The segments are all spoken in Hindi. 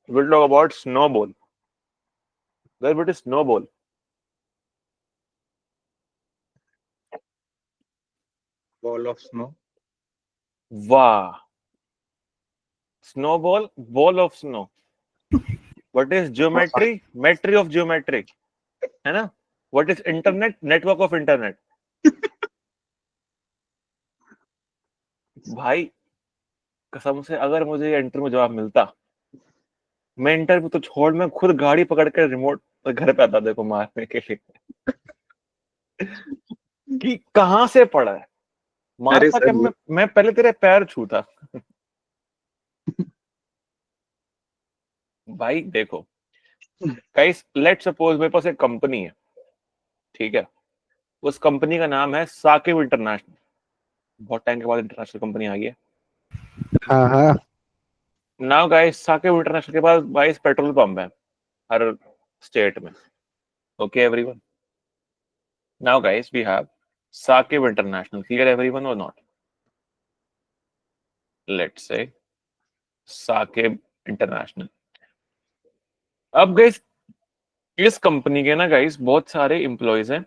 We'll talk about snowball. Guys, what is snowball? Ball of snow. Wow. Snowball, ball of snow. What is geometry? Metry of geometry. है ना? What is internet? Network of internet. भाई कसम से अगर मुझे इंटरव्यू में जवाब मिलता, मैं इंटरव्यू तो छोड़, मैं खुद गाड़ी पकड़ के रिमोट घर पे आता देखो मारने के लिए कि कहाँ से पड़ा है। अरे मारता सर क्या, मैं पहले तेरे पैर छूता। भाई देखो गाइस, लेट्स सपोज मेरे पास एक कंपनी है, ठीक है, उस कंपनी का नाम है साकिब इंटरनेशनल। बहुत टाइम के बाद इंटरनेशनल कंपनी आ गई है। हाँ हाँ। नाउ गाइस, साकिब इंटरनेशनल के पास 22 पेट्रोल पंप है हर स्टेट में। Okay everyone, now guys we have Saqib international. Clear everyone or not? Let's say Saqib international. अब गाइस इस कंपनी के ना गाइस बहुत सारे एम्प्लॉयज हैं,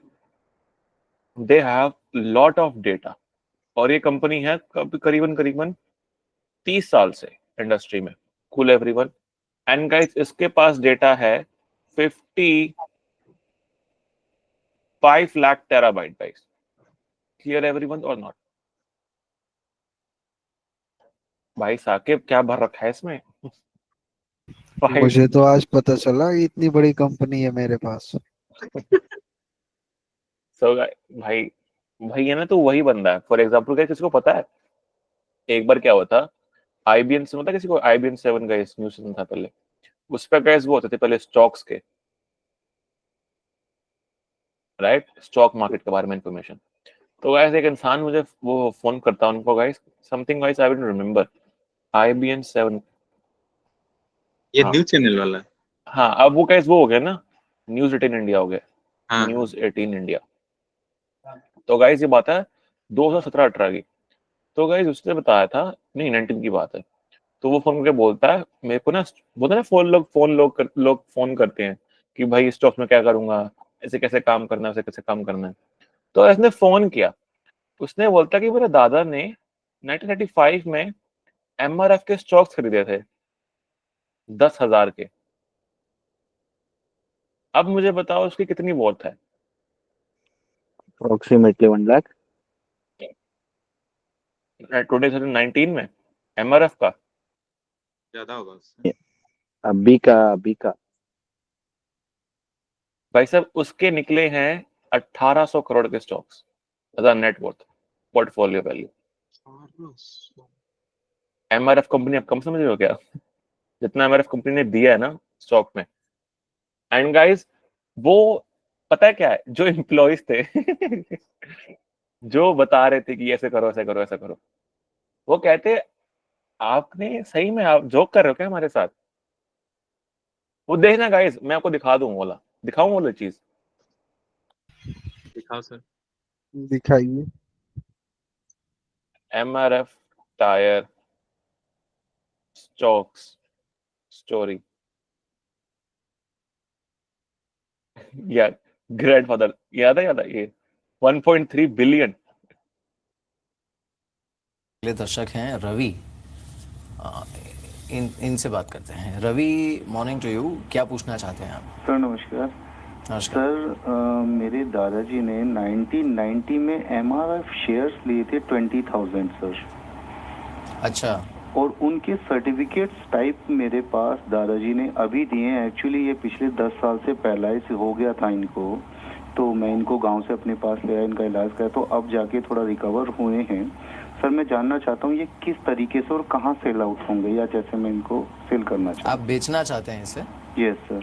they have lot of data, और ये कंपनी है करीबन करीबन 30 साल से इंडस्ट्री में। Cool everyone. एंड गाइस इसके पास डेटा है 55 lakh terabyte guys. Clear everyone or not? भाई साकिब क्या भर रखा है इसमें? भाई मुझे तो आज पता चला कि इतनी बड़ी कंपनी है मेरे पास। सो भाई भाई है ना, तो वही बंदा है। फॉर एग्जाम्पल क्या किसी को पता है एक बार क्या हुआ था, आईबीएन से, मतलब किसी को आईबीएन 7 का न्यूज सुना था पहले, उस पर गैस वो होते थे पहले स्टॉक्स के, राइट, स्टॉक मार्केट के बारे में इंफॉर्मेशन। तो गैस एक इंसान मुझे वो फोन करता है उनको guys, something guys I don't remember, IBN 7। ये हाँ न्यूज चैनल वाला है। हाँ, अब वो गैस वो हो गया ना, न्यूज 18 इंडिया हो गया, हाँ न्यूज 18 इंडिया। तो गाइस ये बात है 2017-18 की। तो गाइस उसने बताया था, नहीं 19 की बात है। तो वो फोन करके बोलता है मेरे को ना, बोलता है ना लोग फोन करते हैं कि भाई स्टॉक्स में क्या करूंगा, ऐसे कैसे काम करना है, ऐसे कैसे काम करना है। तो इसने फोन किया, उसने बोलता कि मेरे दादा ने 1995 में एमआरएफ के स्टॉक्स खरीदे थे 10,000 के। अब मुझे बताओ उसकी कितनी वॉट है? अप्रोक्सीमेटली 1 लाख। 2019 में एमआरएफ का ज्यादा होगा उससे। अभी का भाई साहब उसके निकले हैं 1800 करोड़ के stocks as net worth, portfolio value. MRF company आप कम समझ रहे हो क्या, जितना एमआरएफ कंपनी ने दिया है ना स्टॉक में। एंड गाइस वो पता है क्या है, जो एम्प्लॉयज थे जो बता रहे थे कि ऐसे करो ऐसे करो ऐसा करो, वो कहते आपने सही में आप जोक कर रहे हो क्या हमारे साथ? वो देखना गाइस, मैं आपको दिखा दूं वाला, दिखाऊं वाला चीज। दिखाओ सर। दिखाइए। एमआरएफ टायर स्टॉक्स स्टोरी, या ग्रैंडफादर, याद है ये 1.3 बिलियन। पहले दर्शक हैं रवि, इनसे बात करते हैं। रवि, मॉर्निंग टू यू, क्या पूछना चाहते हैं आप? सर नमस्कार। नमस्कार सर मेरे दादाजी ने 1990 में एमआरएफ शेयर्स लिए थे 20,000 सर। अच्छा, और उनके सर्टिफिकेट्स टाइप मेरे पास दादाजी ने अभी दिए हैं। एक्चुअली ये पिछले 10 साल से पैरालाइज हो गया था इनको, तो मैं इनको गांव से अपने पास ले आया, इनका इलाज किया, तो अब जाके थोड़ा रिकवर हुए हैं। सर मैं जानना चाहता हूँ ये किस तरीके से और कहाँ सेल आउट होंगे, या जैसे मैं इनको सेल करना चाहता आप बेचना चाहते हैं इसे? हूँ। Yes sir.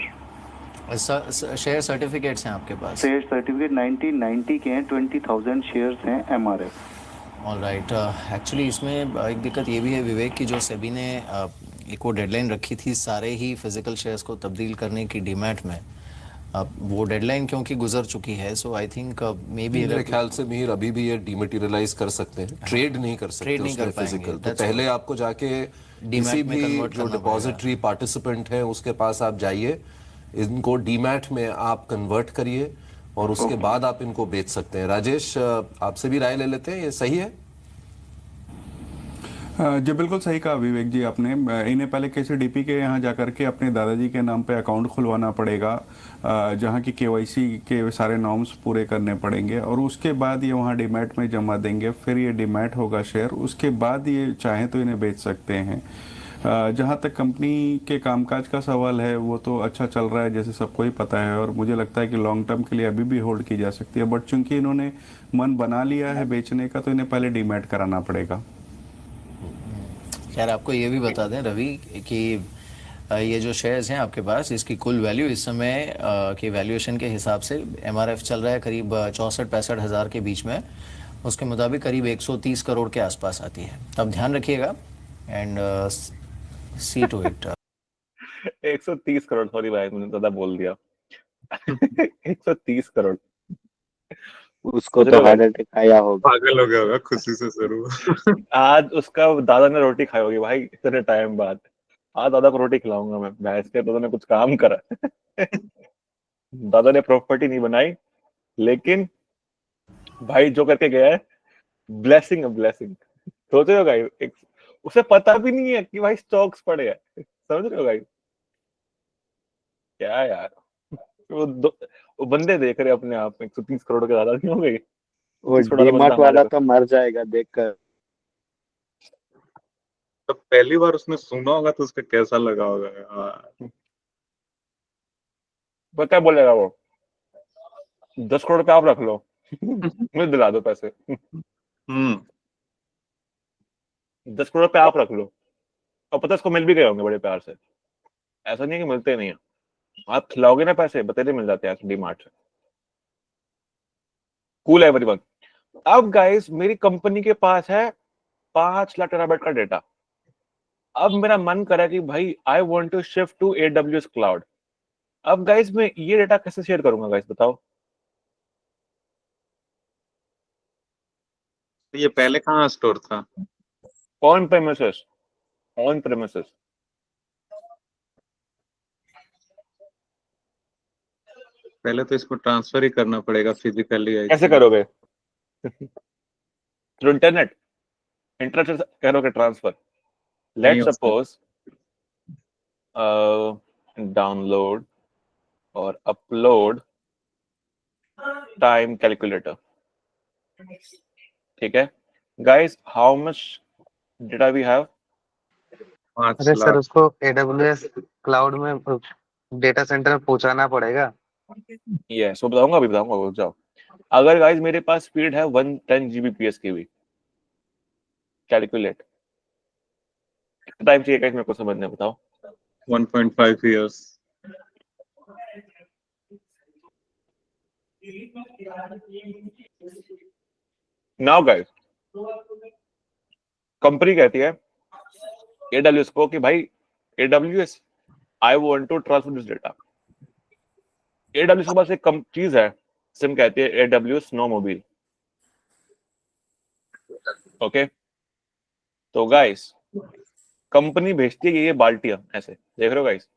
शेयर सर्टिफिकेट्स हैं आपके पास? शेयर सर्टिफिकेट 1990 के हैं, 20,000 शेयर्स हैं एमआरएफ। All right. एक्चुअली इसमें एक दिक्कत ये भी है विवेक की, जो सेबी ने एक वो डेडलाइन रखी थी सारे ही फिजिकल शेयर्स को तब्दील करने की डीमैट में, अब वो डेडलाइन क्योंकि गुजर चुकी है, सो आई थिंक मे बी मेरे ख्याल से मीर अभी भी ये डीमेटेरियलाइज कर सकते हैं, ट्रेड नहीं कर सकते ट्रेड नहीं उसमें कर पाएंगे, फिजिकल। तो that's पहले all. आपको जाके डीमैट किसी में भी convert जो करना डिपॉजिटरी पार्टिसिपेंट है उसके पास आप जाइए, इनको डीमैट में आप कन्वर्ट करिए और उसके बाद आप इनको बेच सकते हैं। राजेश, आपसे भी राय ले लेते हैं, ये सही है? जी बिल्कुल सही कहा विवेक जी आपने। इन्हें पहले केसीडीपी के यहाँ जाकर के अपने दादाजी के नाम पे अकाउंट खुलवाना पड़ेगा, जहाँ की केवाईसी के सारे नॉर्म्स पूरे करने पड़ेंगे और उसके बाद ये वहाँ डीमैट में जमा देंगे, फिर ये डीमैट होगा शेयर, उसके बाद ये चाहें तो इन्हें बेच सकते हैं। जहाँ तक कंपनी के कामकाज का सवाल है वो तो अच्छा चल रहा है जैसे सबको ही पता है, और मुझे लगता है कि लॉन्ग टर्म के लिए अभी भी होल्ड की जा सकती है, बट चूंकि इन्होंने मन बना लिया है बेचने का तो इन्हें पहले डीमैट कराना पड़ेगा। खैर आपको ये भी बता दें रवि कि ये जो शेयर्स हैं आपके पास, इसकी कुल वैल्यू इस समय की वैल्यूएशन के हिसाब से एमआरएफ चल रहा है करीब 64-65 हज़ार के बीच में, उसके मुताबिक करीब 130 करोड़ के आसपास आती है। तब ध्यान रखिएगा and see to it. 130 crore, sorry भाई मैंने ज्यादा बोल दिया। 130 करोड़ उसको तो हार्ट अटैक आया होगा। पागल हो गया होगा खुशी से जरूर। आज उसका दादा ने रोटी खाई होगी भाई इतने टाइम बाद। आज दादा को रोटी खिलाऊंगा मैं, भैंस के दादा ने कुछ काम करा। दादा ने प्रॉपर्टी नहीं बनाई, लेकिन भाई जो करके गया है, ब्लेसिंग है ब्लेसिंग। सोच रहे हो भाई, उसे पता भी नहीं है कि भाई स्टॉक्स पड़े हैं, समझ रहे हो भाई क्या यार। वो बंदे देख रहे अपने आप में 130 करोड़ के ज्यादा नहीं हो गई। वो 30 करोड़ का बंदा डीमार्ट हमारे वाला पास। तो मर जाएगा देखकर। तो पहली बार उसने सुना होगा तो उसका कैसा लगा होगा यार। क्या बोलेगा वो, 10 करोड़ पे आप रख लो, मुझे दिला दो पैसे। 10 करोड़ पे आप रख लो, और पता इसको मिल भी गए होंगे बड़े प्यार से। ऐसा नहीं है कि मिलते नहीं है, आप खिलाओगे ना पैसे बतेरे मिल जाते हैं डीमार्ट से। कूल है एवरीवन। अब गाइस मेरी कंपनी के पास है 5 लाख टेराबाइट का डेटा। अब मेरा मन करा कि भाई I want to shift to AWS cloud. अब गाइस मैं ये डेटा कैसे शेयर करूंगा गाइस बताओ। तो ये पहले कहाँ स्टोर था? On premises, on premises. पहले तो इसको ट्रांसफर ही करना पड़ेगा फिजिकली। कैसे करोगे? थ्रू इंटरनेट, इंटरनेट से करोगे ट्रांसफर। नहीं लेट्स हो सपोज डाउनलोड और अपलोड टाइम कैलकुलेटर। ठीक है guys, how much data we have? 5 अरे सर लाख। उसको AWS क्लाउड में डेटा सेंटर में पहुंचाना पड़ेगा। ये सो बताऊंगा, अभी बताऊंगा, रुक जाओ। अगर गाइस मेरे पास स्पीड है 110 Gbps की भी, कैलकुलेट टाइम चाहिए गाइस मेरे को समझने, बताओ। 1.5 years। नाउ गाइस कंपनी कहती है AWS को कि भाई AWS I want to transfer this data. AWS के पास एक चीज है, सिम कहती है AWS स्नो मोबाइल। ओके, तो गाइस कंपनी भेजती है ये बाल्टियां, ऐसे देख रहे हो गाइस।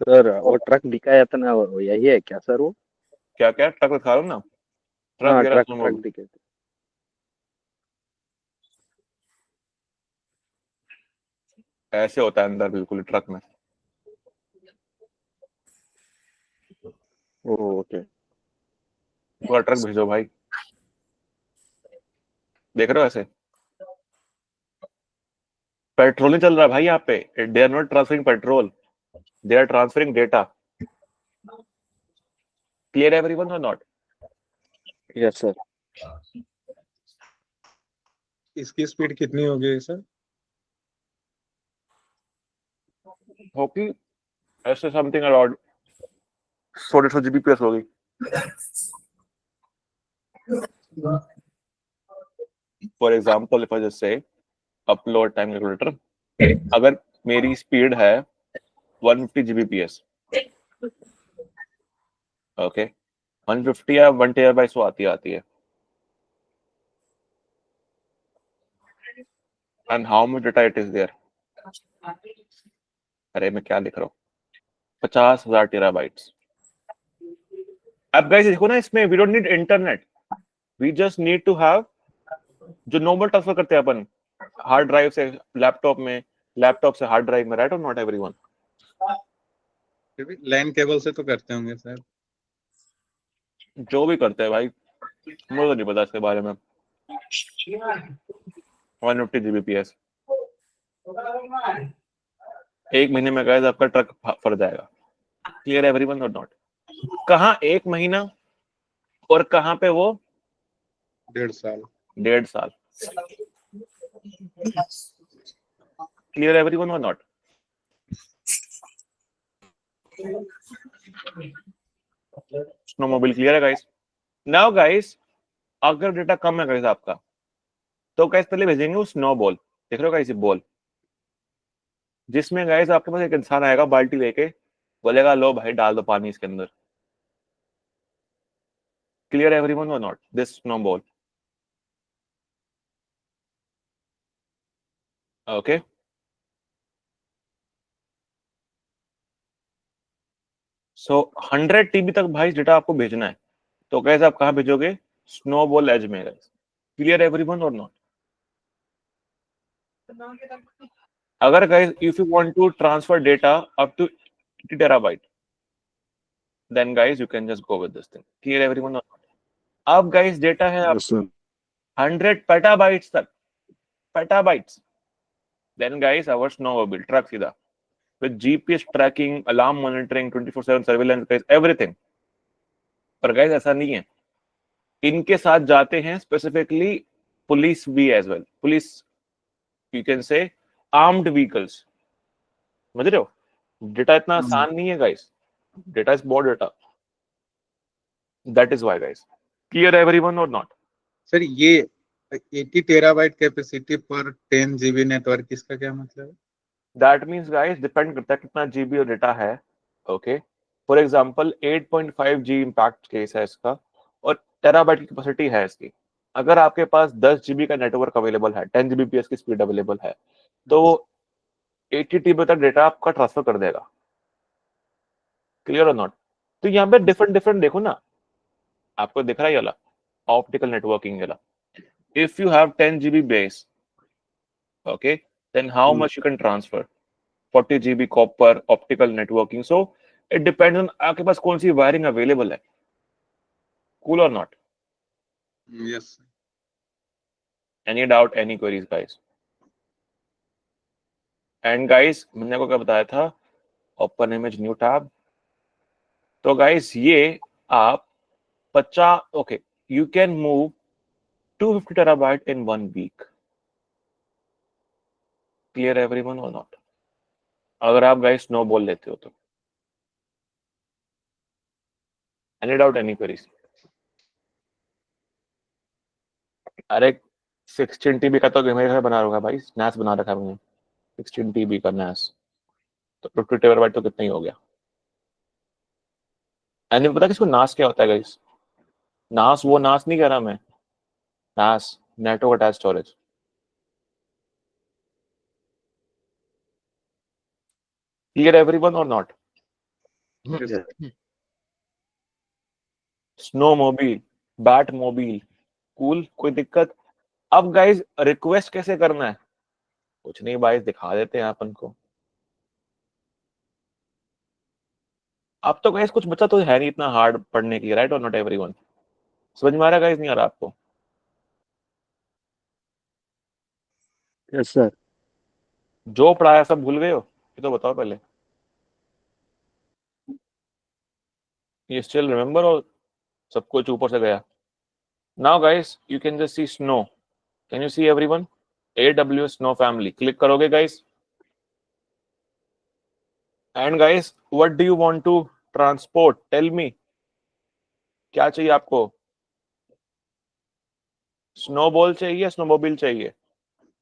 सर वो ट्रक दिखाया था ना, वो यही है क्या सर? वो क्या क्या ट्रक दिखा रहा हूं ना, ट्रक हाँ, गिरा ट्रक स्नो ट्रक मोबाइल। दिखे थे। ऐसे होता है अंदर बिल्कुल ट्रक में। ओके। पूरा ट्रक भेजो भाई, देख रहे हो ऐसे। पेट्रोल नहीं चल रहा भाई यहाँ पे, they are not transferring petrol, they are transferring data. Clear everyone or not? Yes sir. इसकी स्पीड कितनी होगी सर? होगी ऐसे समथिंग अराउंड 100 Gbps होगी। For example if I just say upload time calculator, अगर मेरी स्पीड है 150 Gbps, ओके, 150 या 1 टेराबाइट वो आती है, and how much data it is there, अरे मैं क्या लिख रहा हूँ, 50,000 टेराबाइट्स। अब गाइस देखो ना, इसमें we don't need internet, we just need to have जो नॉर्मल ट्रांसफर करते हैं अपन हार्ड ड्राइव से लैपटॉप में, लैपटॉप से हार्ड ड्राइव में, right or not everyone? LAN cable से तो करते होंगे सर। जो भी करते हैं भाई, मुझे तो नहीं पता इसके बारे में। 150 Gbps, एक महीने में गाइस आपका ट्रक फर जाएगा। Clear everyone or not? कहाँ 1 महीना और कहाँ पे वो 1.5 साल। 1.5 साल। Clear everyone or not? Snowmobile clear है गाइस? नाउ गाइस, अगर डेटा कम है गाइस आपका, तो गाइस पहले भेजेंगे वो स्नोबॉल, देख रहे हो गाइस ये बॉल, जिसमें गाइस आपके पास एक इंसान आएगा बाल्टी लेके, बोलेगा लो भाई डाल दो पानी इसके अंदर। Clear everyone or not? This snowball, okay. So 100 TB तक भाई डेटा आपको भेजना है, तो गाइस आप कहाँ भेजोगे? स्नोबॉल एज में guys. Clear everyone or not? अगर guys if you want to transfer data up to 80 terabyte, then guys you can just go with this thing. Clear everyone or not? अब guys डेटा है आप 100 पेटाबाइट्स तक, petabytes, then guys our snowmobile truck सीधा with GPS tracking, alarm monitoring, 24/7 surveillance guys, everything। पर guys ऐसा नहीं है, इनके साथ जाते हैं स्पेसिफिकली पुलिस भी as well, police you can say armed vehicles, समझ रहे हो? डेटा इतना आसान नहीं है guys, data is more data, that is why guys. Clear everyone or not? Sir ये 80 टेराबाइट कैपेसिटी पर 10 GB नेटवर्क, इसका क्या मतलब है? दैट मीन्स गाइस डिपेंड करता है कितना जीबी और डेटा है, okay. For example 8.5 G impact case है इसका, और टेराबाइट की कैपेसिटी है इसकी। अगर आपके पास 10 GB का नेटवर्क अवेलेबल है, 10 Gbps की स्पीड अवेलेबल है, तो 80 TB तक डेटा आपका ट्रांसफर कर देगा। Clear or not? तो यहाँ पे डिफरेंट डिफरेंट देखो ना, आपको दिख रहा है ये वाला ऑप्टिकल नेटवर्किंग वाला, if you have 10 GB base, okay, then how much you can transfer? 40 GB copper optical networking. So it depends on आपके पास कौन सी वायरिंग अवेलेबल है। Cool or not? Yes. Any doubt, any queries guys? And guys मैंने आपको क्या बताया था, ओपन इमेज न्यू टैब। तो गाइस ये आप 50, okay, you can move 250 terabyte in 1 week. Clear everyone or not? अगर आप गाइस स्नो बॉल लेते हो तो। Any doubt, any queries? अरे 16 TB का तो मेरे घर बना रखा भाई, NAS बना रखा है मैंने, 16 TB का NAS, तो 50 टेराबाइट तो कितना ही हो गया। एंड पता किसको नास क्या होता है गाइस? नास वो नास नहीं कह रहा मैं, NAS network attach storage. Clear everyone or not? Snow mobile, bat mobile, cool, कोई दिक्कत? अब गाइस रिक्वेस्ट कैसे करना है? कुछ नहीं भाई, दिखा देते हैं अपन को। अब तो गाइस कुछ बच्चा तो है नहीं इतना हार्ड पढ़ने के लिए, राइट और नॉट एवरीवन? समझ में आ रहा गाइस, नहीं आ रहा आपको? Yes sir. जो पढ़ाया सब भूल गए हो? ये तो बताओ पहले, ये स्टिल रिमेम्बर और सब कुछ ऊपर से गया? Now guys you can just see snow, can you see everyone? AWS snow family click करोगे guys, and guys what do you want to transport? Tell me, क्या चाहिए आपको? स्नोबॉल चाहिए, स्नोमोबाइल चाहिए?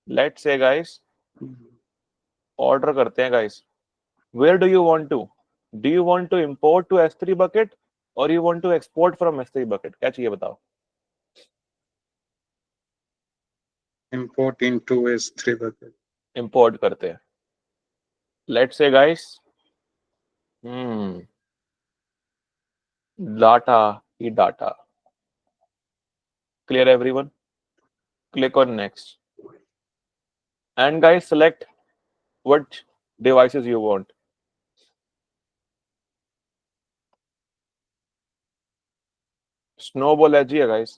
लेट्स से गाइस, ऑर्डर करते हैं guys. Where do you want to? Do you want to import to S3 bucket or you want to export from S3 bucket? क्या चाहिए बताओ? import into S3 bucket. Import करते हैं। Let's say guys, data he data. Clear everyone? Click on next. And guys, select what devices you want. Snowball है जी है guys.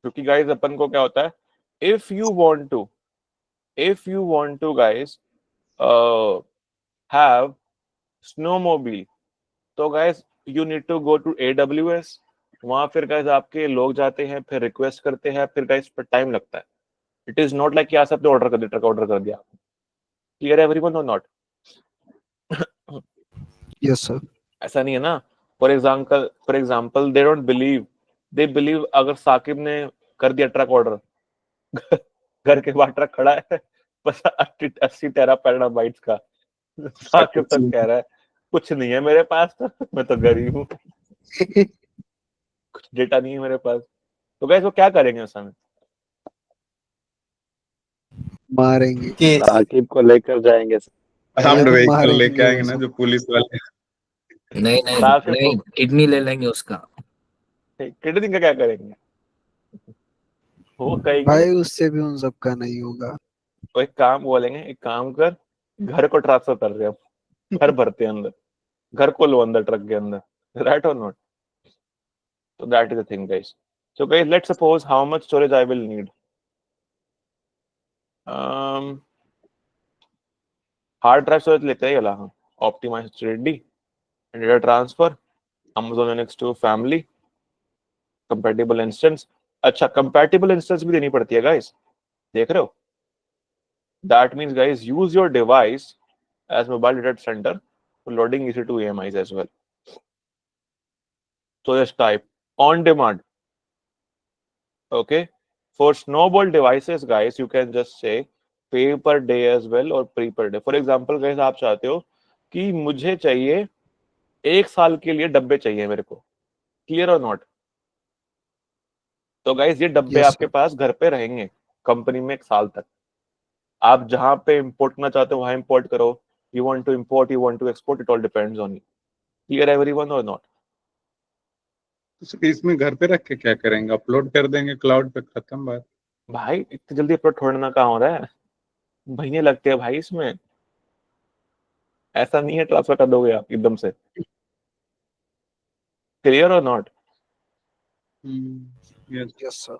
क्योंकि guys अपन को क्या होता है, if you want to guys have snowmobile, तो guys you need to go to AWS. वहां फिर guys आपके लोग जाते हैं, फिर रिक्वेस्ट करते हैं, फिर guys पर टाइम लगता है। इट इज नॉट लाइक कि यहाँ से आपने ऑर्डर कर दिया, ट्रक ऑर्डर कर दिया। Clear everyone or not? Yes sir. ऐसा नहीं है ना। For example they don't believe, they believe अगर साकिब ने कर दिया ट्रक ऑर्डर, घर के बाहर ट्रक खड़ा है बस 80 टेरा पैराबाइट्स का, साकिब तक कह रहा है कुछ नहीं है मेरे पास, मैं तो गरीब हूँ, कुछ डेटा नहीं है मेरे पास। तो गाइस वो क्या करेंगे उस समय? मारेंगे। साकिब को लेकर जाएंगे। आर्म्ड व्हीकल मारेंगे लेके आएंगे ना उसको। जो पुलिस वाले। नहीं नहीं साकिब नहीं, को किडनी ले लेंगे उसका। किडनी का क्या करेंगे? वो कहेंगे भाई उससे भी उन सब का नहीं होगा। तो एक काम बोलेंगे, एक काम कर, घर को ट्रांसफर कर रहे हम, घर भरते हैं अंदर, घर को लो अंदर ट्रक के अंदर, right or not? So that is the thing guys. So guys, let's suppose how much storage I will need. Hard drive storage लेते हैं ये हाँ, optimized SSD and data transfer, Amazon Linux 2 family, compatible instance। अच्छा compatible instance भी देनी पड़ती है guys, देख रहे हो? That means guys, use your device as mobile data center for loading EC2 EMIs as well. So just type on demand. Okay, for Snowball devices guys, you can just say pay per day as well or pre per day. For example guys, आप चाहते हो कि मुझे चाहिए 1 साल के लिए डब्बे चाहिए मेरे को, क्लियर और नॉट? तो गाइस ये डब्बे Yes, आपके पास घर पे रहेंगे कंपनी में 1 साल तक। आप जहां पे इंपोर्ट करना चाहते हो वहां इंपोर्ट करो, you want to import, you want to export, it all depends on you. Clear everyone or not? तो इसमें घर पे रख के क्या करेंगे? अपलोड कर देंगे क्लाउड पे, खत्म बात। भाई इतनी जल्दी अपलोड छोड़ना कहाँ हो रहा है, महीने लगते हैं भाई इसमें, ऐसा नहीं है ट्रांसफर कर दोगे आप एकदम से। Clear or not? Yes sir.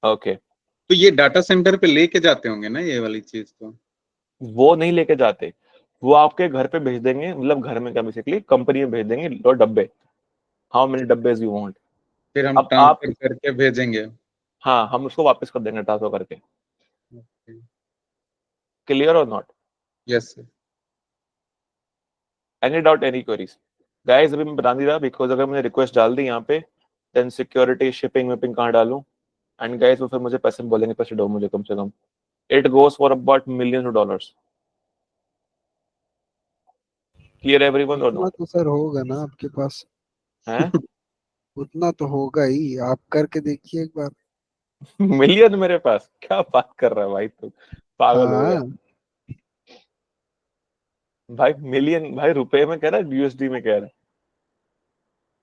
Okay, तो ये डाटा सेंटर पे लेके जाते होंगे ना ये वाली चीज? तो वो नहीं लेके जाते, वो आपके घर पे भेज देंगे, मतलब घर में क्या बेसिकली कंपनी में भेज देंगे दो डब्बे, हाउ मेनी डब्बे यू वांट। फिर हम अब आप, ट्रांसफर करके भेजेंगे। हाँ हम उसको वापस कर देंगे ट्रांसफर करके। Clear or not? Yes sir. Any doubt, any queries? Guys अभी मैं बता नहीं रहा बिकॉज अगर मैंने रिक्वेस्ट डाल दी यहाँ पे, देन सिक्योरिटी शिपिंग विपिंग कहाँ डालूं, एंड गाइस वो फिर मुझे पैसे बोलेंगे, पैसे दो मुझे कम से कम। It goes for about millions of dollars. Clear everyone or उतना नॉट? तो सर होगा ना आपके पास। हैं? उतना तो होगा ही, आप करके देखिए एक बार। मिलियन मेरे पास? क्या बात कर रहा है भाई, तू पागल हो गया हाँ भाई? मिलियन भाई रुपए में कह रहा है, यूएसडी में कह रहा है?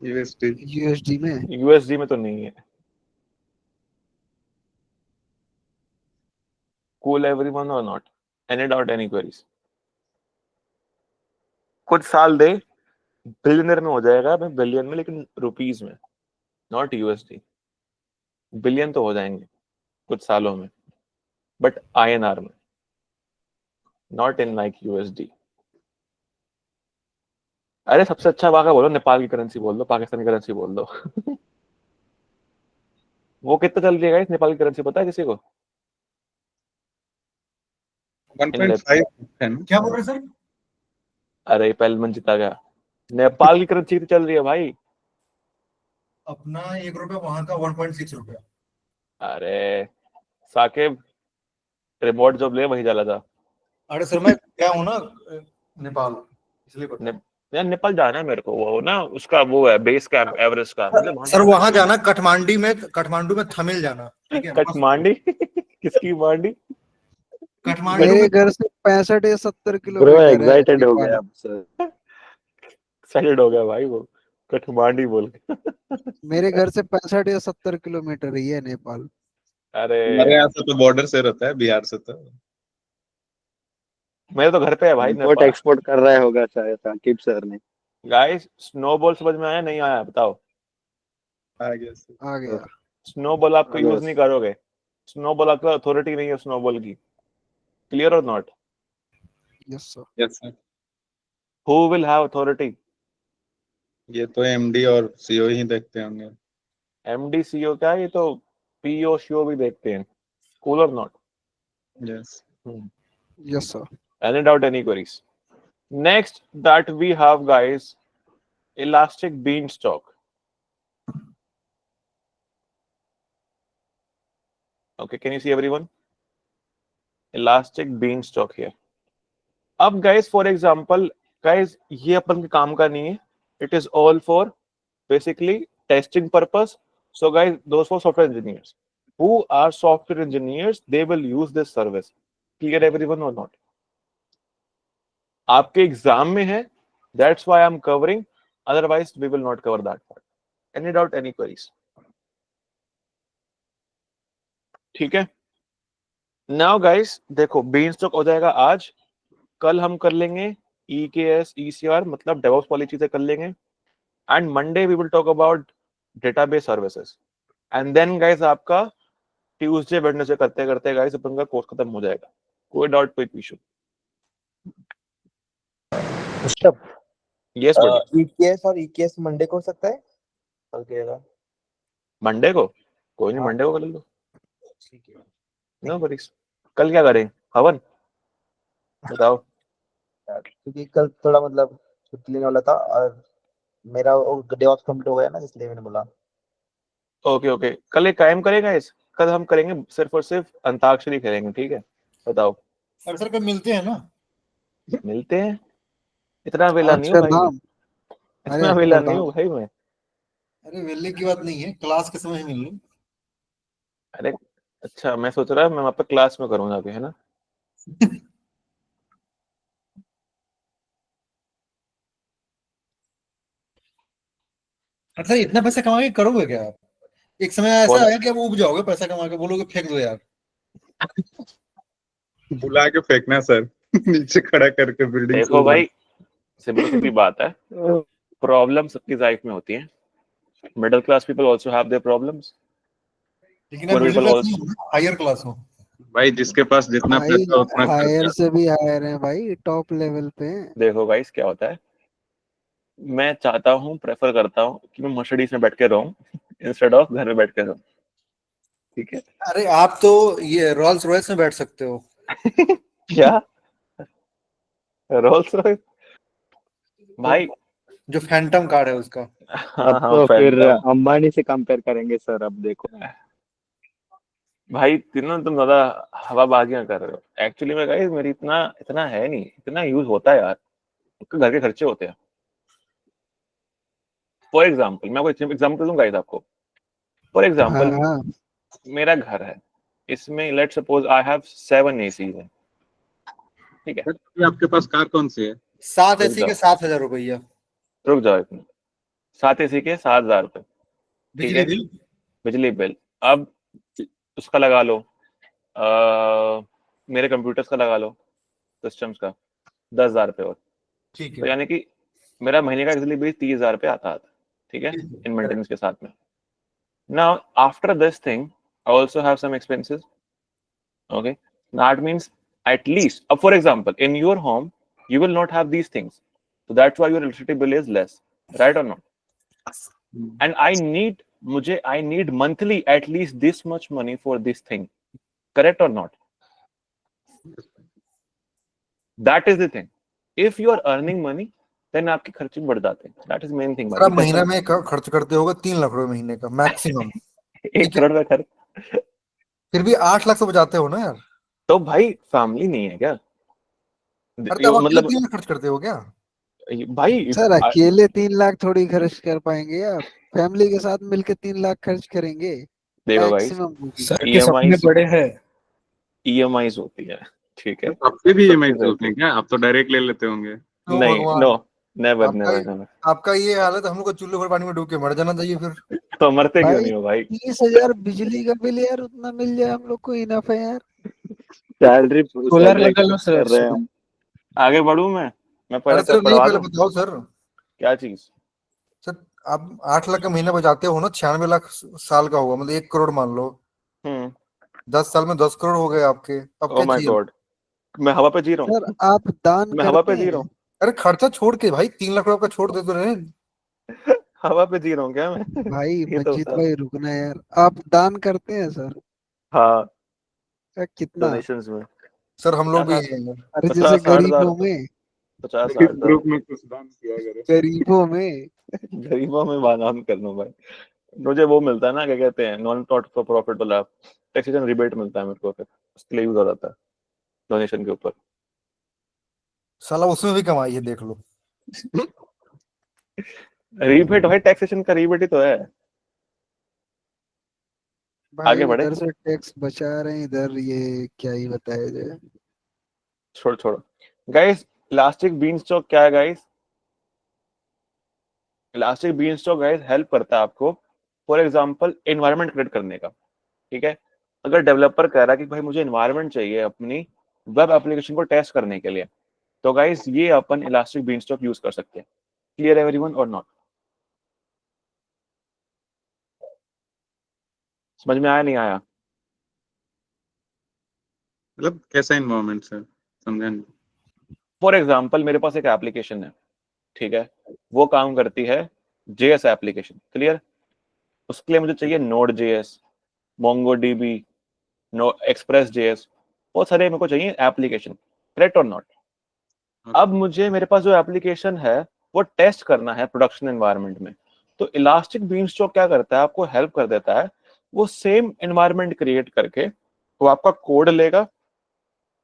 यूएसडी। यूएसडी में। यूएसडी में तो नहीं है। Cool everyone or not? Any doubt, any queries? कुछ साल दे, बिलियनर में हो जाएगा, मैं बिलियन में, लेकिन रुपीस में, नॉट यूएसडी। बिलियन तो हो जाएंगे कुछ सालों में, बट INR में, नॉट इन लाइक यूएसडी। अरे सबसे अच्छा वाका बोलो, नेपाल की करेंसी बोल दो, पाकिस्तानी करेंसी बोल दो। वो कितना चल रही है इस नेपाल की करेंसी, पता है किसी को? 1.5 है ना? क्या बोल रहे सर? अरे पहले मन जीता गया। नेपाल की करेंसी कितनी चल रही है भाई? अपना 1 रुपया, वहां का 1.6 रुपया। अरे साकिब रिमोट जॉब ले वही जाला था। अरे सर मैं गया हूँ ना नेपाल, इसलिए पता है। यार नेपाल जाना है मेरे को, वो ना उसका वो है बेस कैंप एवरेस्ट का, मतलब सर वहां जाना, काठमांडू में थमिल जाना, ठीक है? कठमांडी किसकी मांडी? काठमांडू मेरे में घर से 65 या 70 ब्रो किलोमीटर है एक्साइटेड हो नेपाल। गया अब सर। एक्साइटेड हो गया भाई वो कठमांडी बोल के। मेरे घर से 65 या 70 किलोमीटर ही है नेपाल। अरे हमारे यहाँ से तो बॉर्डर से रहता है, बिहार से तो। मेरे तो घर पे है भाई इंपोर्ट नेपाल। एक्सपोर्ट कर रहा होगा शायद साकिब सर ने। गाइस स्नोबॉल समझ में आया नहीं आया बताओ? आ गया सर। आ गया। स्नोबॉल आप Yes. यूज नहीं करोगे, स्नोबॉल आपका अथॉरिटी नहीं है स्नोबॉल की, clear or not? Yes sir. Yes sir. Who will have authority? ये तो एमडी और सीओ ही देखते होंगे। एमडी सीओ क्या, ये तो पीओ सीओ भी देखते हैं, cool or not? Yes. Yes sir. Any doubt, any queries? Next that we have guys, elastic beanstalk. Okay, can you see everyone? Elastic beanstalk here. अब guys for example, guys ये अपन के काम का नहीं है, it is all for basically testing purpose. So guys, those for software engineers who are software engineers, they will use this service. Clear everyone or not? आपके एग्जाम में है, that's why I'm covering, otherwise we will not cover that part. Any doubt, any queries? ठीक है। Now guys देखो beanstalk हो जाएगा आज, कल हम कर लेंगे EKS ECR मतलब DevOps वाली चीजें कर लेंगे, and Monday we will talk about database services, and then guys आपका Tuesday Wednesday करते करते guys अपन का कोर्स खत्म हो जाएगा। कोई डाउट कोई इशू? यस बड़ी। EKS और EKS मंडे को हो सकता है, कल के मंडे को कोई नहीं, हाँ। मंडे को कर लो, ठीक है। No worries. कल क्या करें, हवन बताओ? क्योंकि कल थोड़ा मतलब छुट्टी लेने वाला था और मेरा डे ऑफ कंप्लीट हो गया ना, इसलिए मैंने बोला। ओके ओके, कल एक कायम करेगा इस, कल हम करेंगे सिर्फ और सिर्फ अंताक्षरी खेलेंगे, ठीक है? बताओ। अरे सर कल मिलते हैं ना? मिलते हैं, इतना वेला नहीं हूँ भाई, अक्षरधाम। इतना वेला नहीं हूँ भाई मैं। अरे वेले की बात नहीं है, क्लास के समय ही मिल लो। अरे अच्छा, मैं सोच रहा मैं वहाँ पे क्लास में करूँगा अभी, है ना? अच्छा इतना पैसा कमा के करोगे क्या आप? एक समय ऐसा आया कि आप उब जाओगे पैसा कमा के, बोलोगे फेंक दो यार। बुला के फेंकना सर नीचे खड़ा करके बिल्डिंग। देखो भाई सिंपल सी बात है, प्रॉब्लम सबकी लाइफ में होती है, middle class people also have their problems, लेकिन आप मिडिल क्लास नहीं, हायर क्लास हो भाई, जिसके पास जितना भाई पैसा उतना हायर खर्चा। से भी हायर है भाई, टॉप लेवल पे। देखो गाइस क्या होता है, मैं चाहता हूँ, प्रेफर करता हूँ कि मैं मर्सिडीज में बैठ के रहूं इंस्टेड ऑफ घर में बैठ के रहूं, ठीक है? अरे आप तो ये रोल्स रॉयस में बैठ सकते हो। क्या रोल्स रॉयस भाई? जो फैंटम कार है उसका। अब तो फिर अंबानी से कंपेयर करेंगे सर। अब देखो भाई तीनों तुम ज्यादा हवाबाजियां कर रहे हो, एक्चुअली में गाइस मेरी इतना है नहीं, इतना यूज होता है यार, घर के खर्चे होते हैं। फॉर एग्जाम्पल मैं कोई एग्जाम्पल दूं गाइस आपको, फॉर एग्जाम्पल मेरा घर है, इसमें let's suppose I have 7 AC है, ठीक है? आपके पास कार कौन सी है? 7 एसी के 7,000 रुपया। रुक जाओ इतना, 7 एसी के 7,000 रुपए, ठीक है? बिजली बिल अब उसका लगा लो, मेरे कंप्यूटर्स का लगा लो, सिस्टम्स का 10,000 रुपए और, ठीक है? तो यानी कि मेरा महीने का बिजली बिल 30,000 रुपए आता है, ठीक है? इन मेंटेनेंस के साथ में। Now after this thing I also have some expenses, okay? That means at least for example in your home you will not have these things, so that's why your electricity bill is less, right or not? And I need monthly at least this much money for this thing, correct or not? That is the thing, if you are earning money then आपके खर्चे बढ़ जाते हैं, that is main thing। Sir आप महीना में खर्च करते होगा 3 लाख रुपए महीने का मैक्सिमम। 1 करोड़ का खर्च फिर भी 8 लाख से बचाते हो ना यार। तो भाई फैमिली नहीं है क्या? अरे तो आप अकेले मतलब 3 लाख खर्च करते हो क्या? भाई सर अकेले 3 लाख थोड़ी खर्च कर पाएंगे आप, फैमिली के साथ मिलके 3 लाख खर्च करेंगे देखो गाइस, मैक्सिमम होगी। सर के EMI सपने बड़े हैं। EMI होती है, ठीक है, आपके भी सब EMI चीजें होते होती हैं क्या? आप तो डायरेक्ट ले लेते होंगे। तो नहीं, भगवान, नो, नेवर आपका नेवर नेवर। आपका ये हालत, हम लोग को चूल्हे भर पानी में डूब के मर जाना चाहिए फिर। तो मरते क्यों भाई नहीं हो भाई? 30,000 बिजली का बिल यार, उतना मिल जाए हम लोग को इनफ है यार। सैलरी सोलर सैलरी लगा लो एक्सपेक्ट सर, कर रहे हैं हम। आगे बढ़ूं मैं पहले अरे सब सर नहीं, पढ़वा पहले दूं। बताओ सर। क्या चीज? सर आप 8 लाख का महीना बचाते हो ना, 96 लाख साल का होगा, मतलब 1 करोड़ मान लो। हम्म। 10 साल में 10 करोड़ हो गए आपके, अब ओ क्या माय चाहिए? गॉड, मैं हवा पे जी रहा सर हूँ, आप दान मैं हवा करते पे जी रहा हैं? हूँ। अरे खर्चा छोड़ के भाई, 3 लाख रुपए का छोड़ दे तो रहे। हवा पे जी रहा हूँ क्या मैं? भाई ये तो मंजीत बता। भाई रुकना यार, आप दान करते हैं सर? हाँ, कितना? डोनेशंस में सर हम लोग 50 भी 60, हैं। अरे जैसे 50 60 हज़ार, गरीबों में, 50 60 हज़ार। ग्रुप में कुछ दान किया करो। गरीबों में। गरीबों में बादाम कर लूं भाई। मुझे वो मिलता है ना, क्या कहते हैं, नॉन फॉर प्रॉफिट वाला टैक्सेशन रिबेट मिलता है मेरे को, फिर उसके लिए यूज हो जाता है डोनेशन के ऊपर। साला उसमें भी कमाई है, देख लो। रिबेट भाई, टैक्सेशन का रिबेट ही तो है। भाई आगे बढ़े, उधर से टैक्स बचा रहे हैं, इधर ये क्या ही बताया जाए। छोड़ो छोड़ो गाइस। इलास्टिक बीन स्टॉक क्या है guys? Elastic beanstalk guys help करता है आपको, फॉर एग्जांपल एनवायरनमेंट क्रिएट करने का, ठीक है। अगर डेवलपर कह रहा है कि भाई मुझे एनवायरनमेंट चाहिए अपनी वेब एप्लीकेशन को टेस्ट करने के लिए, तो गाइस ये अपन इलास्टिक बीन स्टॉक यूज कर सकते हैं। Clear everyone or not? समझ में आया नहीं आया? मतलब कैसा इन्वायरमेंट सर, समझा नहीं। फॉर एग्जाम्पल मेरे पास एक एप्लीकेशन है, ठीक है, वो काम करती है JS एप्लीकेशन, क्लियर। उसके लिए मुझे चाहिए node JS, Mongo DB, no express JS, बहुत सारे मेरे को चाहिए एप्लीकेशन, करेक्ट और नॉट? अब मुझे, मेरे पास जो एप्लीकेशन है वो टेस्ट करना है प्रोडक्शन एनवायरनमेंट में, तो इलास्टिक बीनस्टॉक क्या करता है, आपको हेल्प कर देता है। वो सेम एनवायरनमेंट क्रिएट करके वो आपका कोड लेगा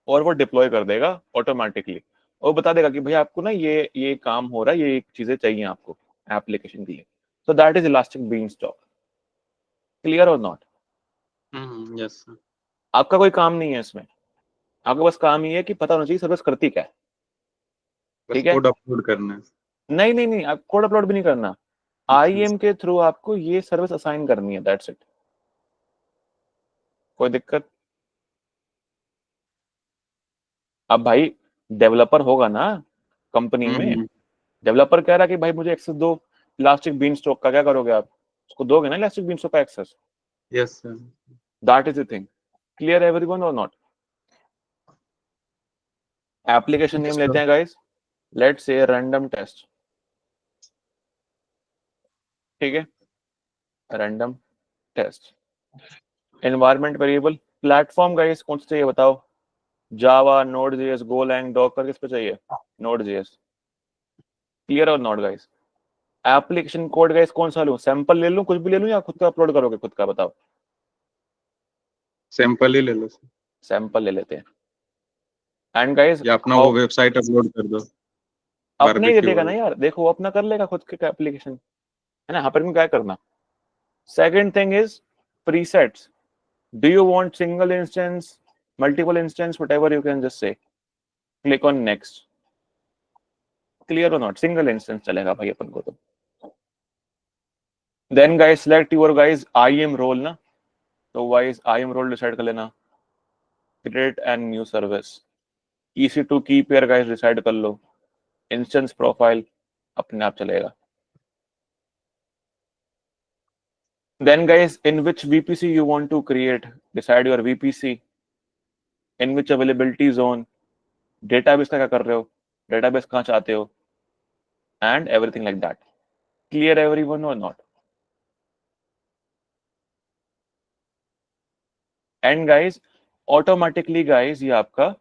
और वो डिप्लॉय कर देगा ऑटोमेटिकली, और बता देगा कि भाई आपको ना ये काम हो रहा है, ये चीजें चाहिए आपको एप्लीकेशन के लिए। So that is elastic beanstalk. Clear or not? Yes sir. आपका कोई काम नहीं है इसमें, आपका बस काम ये है कि पता होना चाहिए सर्विस करती क्या है, बस ठीक है। कोड अपलोड करना है। नहीं नहीं नहीं, आप कोड अपलोड भी नहीं करना, IAM के थ्रू आपको ये सर्विस असाइन करनी है, दैट्स इट। कोई दिक्कत? अब भाई डेवलपर होगा ना कंपनी में, डेवलपर कह रहा है कि भाई मुझे एक्सेस दो इलास्टिक बीनस्टॉक का, क्या करोगे आप? उसको दोगे ना इलास्टिक बीनस्टॉक का access. Yes sir. That is the thing. Clear everyone or not? Application name लेते हैं guys, let's say random test, ठीक है, random test. Environment variable, platform guys कौन सा चाहिए बताओ? Java, node JS, Golang, Docker, किस पे चाहिए? Node JS. Clear or not guys? Application code guys कौन सा लूं? सैंपल ले लूं, कुछ भी ले लूं, या खुद का अपलोड करोगे? खुद का बताओ। सैंपल ही ले लो सर, सैंपल ले लेते हैं। एंड गाइस या अपना वो वेबसाइट अपलोड कर दो। अपने ही दे बारबेक्यू देगा ना वाला। यार, देखो वो अपना कर लेगा खुद के एप्लीकेशन, है ना, यहाँ पर क्या करना। Second thing is presets. Do you want single instance, multiple instance, whatever you can just say, click on next. Clear or not? Single instance चलेगा भाई अपन को तो। Then guys select your guys IAM role ना, तो गाइस IAM रोल डिसाइड कर लेना, create and new service, EC2 की पेयर गाइस डिसाइड कर लो, इंस्टेंस प्रोफाइल अपने आप चलेगा। Then guys, in which VPC you want to create, decide your VPC, in which availability zone, database का क्या कर रहे हो, database कहाँ चाहते हो, and everything like that. Clear everyone or not? And guys, automatically guys ये आपका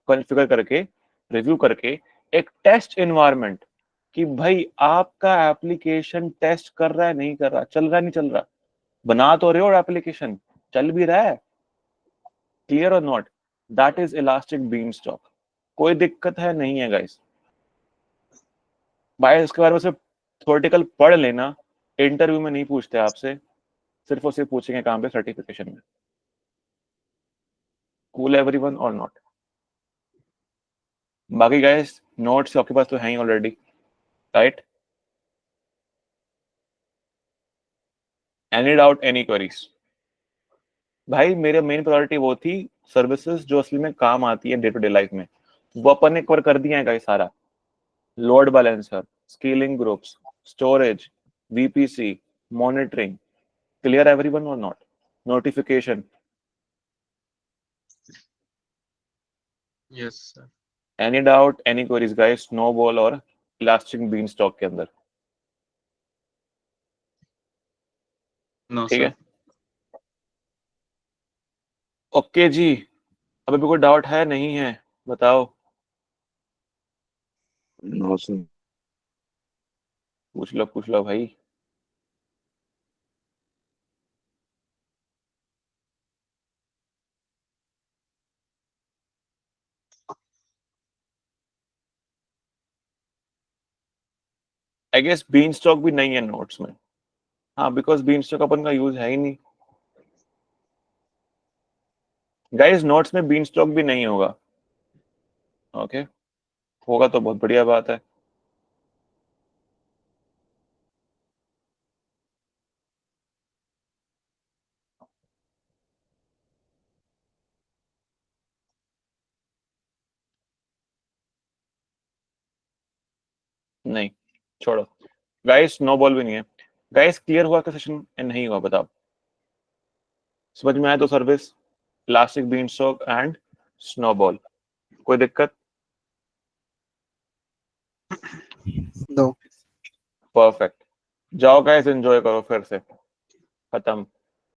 कॉन्फ़िगर करके, रिव्यू करके एक टेस्ट एनवायरनमेंट कि भाई आपका एप्लीकेशन टेस्ट कर रहा है नहीं कर रहा, चल रहा है नहीं चल रहा, बना तो रहे हो एप्लीकेशन, चल भी रहा है, clear or not? That is elastic beam stock. कोई दिक्कत है? नहीं है गाइस। भाई इसके बारे में सिर्फ थ्योरेटिकल पढ़ लेना, इंटरव्यू में नहीं पूछते आपसे, सिर्फ और सिर्फ पूछेंगे कहाँ पे? सर्टिफिकेशन में। Cool everyone or not? बाकी गाइस नोट्स आपके पास तो हैं ही already, right? Any doubt, any queries? भाई मेरे मेन प्रायोरिटी वो थी सर्विसेज जो असली में काम आती है डे टू डे लाइफ में, वो अपन ने कवर कर दिया है गाइस सारा। Load balancer, scaling groups, storage, VPC, monitoring. Clear everyone or not? Notification? Yes sir. Any doubt, any queries guys? Snowball और इलास्टिक बीन स्टॉक के अंदर? नो ठीक सर। है, ओके जी। अभी भी कोई डाउट है? नहीं है? बताओ। No sir. पूछ लो भाई। आई गेस बीन स्टॉक भी नहीं है नोट्स में। हाँ, बिकॉज बीन स्टॉक अपन का यूज है ही नहीं गाइस। नोट्स में बीन स्टॉक भी नहीं होगा। ओके, होगा तो बहुत बढ़िया बात है। नहीं, छोड़ो गाइस, नो बॉल भी नहीं है। गाइस क्लियर हुआ का सेशन? नहीं हुआ? बताओ। समझ में आया तो service, elastic beanstalk and snowball? कोई दिक्कत? दो। परफेक्ट। जाओ गाइस, एंजॉय करो फिर से। खत्म।